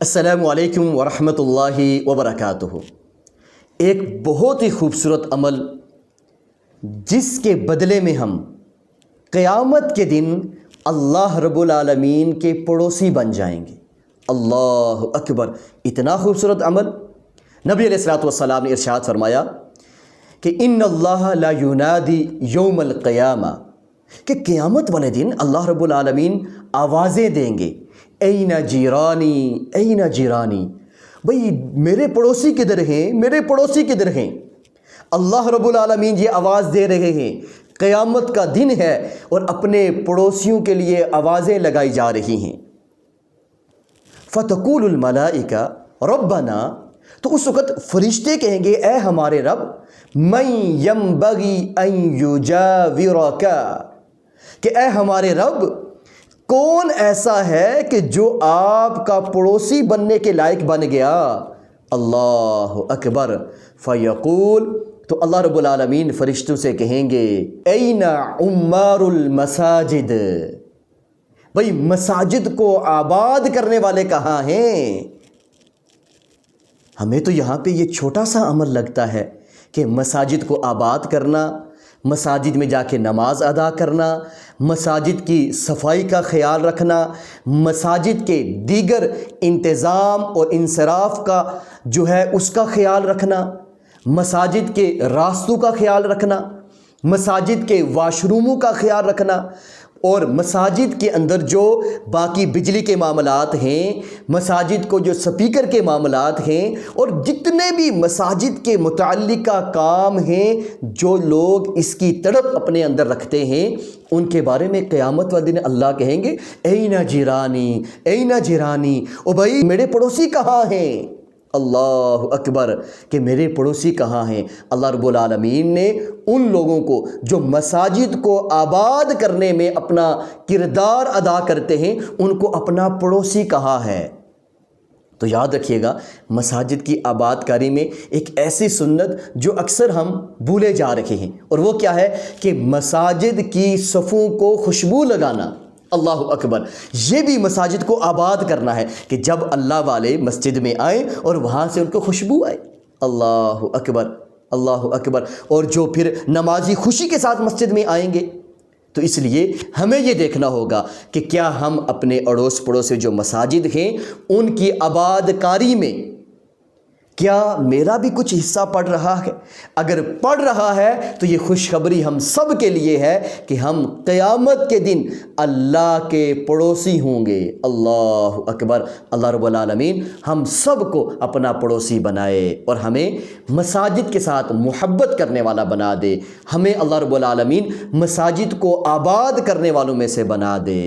السلام علیکم ورحمۃ اللہ وبرکاتہ۔ ایک بہت ہی خوبصورت عمل جس کے بدلے میں ہم قیامت کے دن اللہ رب العالمین کے پڑوسی بن جائیں گے۔ اللہ اکبر! اتنا خوبصورت عمل نبی علیہ الصلوۃ والسلام نے ارشاد فرمایا کہ ان اللہ لا ینادی یوم القیامہ، کہ قیامت والے دن اللہ رب العالمین آوازیں دیں گے، این جیرانی این جیرانی، بھئی میرے پڑوسی کدھر ہیں، میرے پڑوسی کدھر ہیں۔ اللہ رب العالمین یہ آواز دے رہے ہیں، قیامت کا دن ہے اور اپنے پڑوسیوں کے لیے آوازیں لگائی جا رہی ہیں۔ فتقول الملائکہ ربنا، تو اس وقت فرشتے کہیں گے اے ہمارے رب، من ینبغی ان یجاورک، کہ اے ہمارے رب کون ایسا ہے کہ جو آپ کا پڑوسی بننے کے لائق بن گیا۔ اللہ اکبر! فیقول، تو اللہ رب العالمین فرشتوں سے کہیں گے این عمار المساجد، بھئی مساجد کو آباد کرنے والے کہاں ہیں؟ ہمیں تو یہاں پہ یہ چھوٹا سا عمل لگتا ہے کہ مساجد کو آباد کرنا، مساجد میں جا کے نماز ادا کرنا، مساجد کی صفائی کا خیال رکھنا، مساجد کے دیگر انتظام اور انصراف کا جو ہے اس کا خیال رکھنا، مساجد کے راستوں کا خیال رکھنا، مساجد کے واش روموں کا خیال رکھنا، اور مساجد کے اندر جو باقی بجلی کے معاملات ہیں، مساجد کو جو سپیکر کے معاملات ہیں، اور جتنے بھی مساجد کے متعلقہ کام ہیں جو لوگ اس کی تڑپ اپنے اندر رکھتے ہیں، ان کے بارے میں قیامت والے دن اللہ کہیں گے این جیرانی این جیرانی، او بھائی میرے پڑوسی کہاں ہیں؟ اللہ اکبر! کہ میرے پڑوسی کہاں ہیں؟ اللہ رب العالمین نے ان لوگوں کو جو مساجد کو آباد کرنے میں اپنا کردار ادا کرتے ہیں ان کو اپنا پڑوسی کہا ہے۔ تو یاد رکھیے گا، مساجد کی آباد کاری میں ایک ایسی سنت جو اکثر ہم بھولے جا رہے ہیں، اور وہ کیا ہے کہ مساجد کی صفوں کو خوشبو لگانا۔ اللہ اکبر! یہ بھی مساجد کو آباد کرنا ہے کہ جب اللہ والے مسجد میں آئیں اور وہاں سے ان کو خوشبو آئے۔ اللہ اکبر! اللہ اکبر! اور جو پھر نمازی خوشی کے ساتھ مسجد میں آئیں گے۔ تو اس لیے ہمیں یہ دیکھنا ہوگا کہ کیا ہم اپنے اڑوس پڑوس سے جو مساجد ہیں ان کی آباد کاری میں کیا میرا بھی کچھ حصہ پڑ رہا ہے؟ اگر پڑ رہا ہے تو یہ خوشخبری ہم سب کے لیے ہے کہ ہم قیامت کے دن اللہ کے پڑوسی ہوں گے۔ اللہ اکبر! اللہ رب العالمین ہم سب کو اپنا پڑوسی بنائے اور ہمیں مساجد کے ساتھ محبت کرنے والا بنا دے، ہمیں اللہ رب العالمین مساجد کو آباد کرنے والوں میں سے بنا دے۔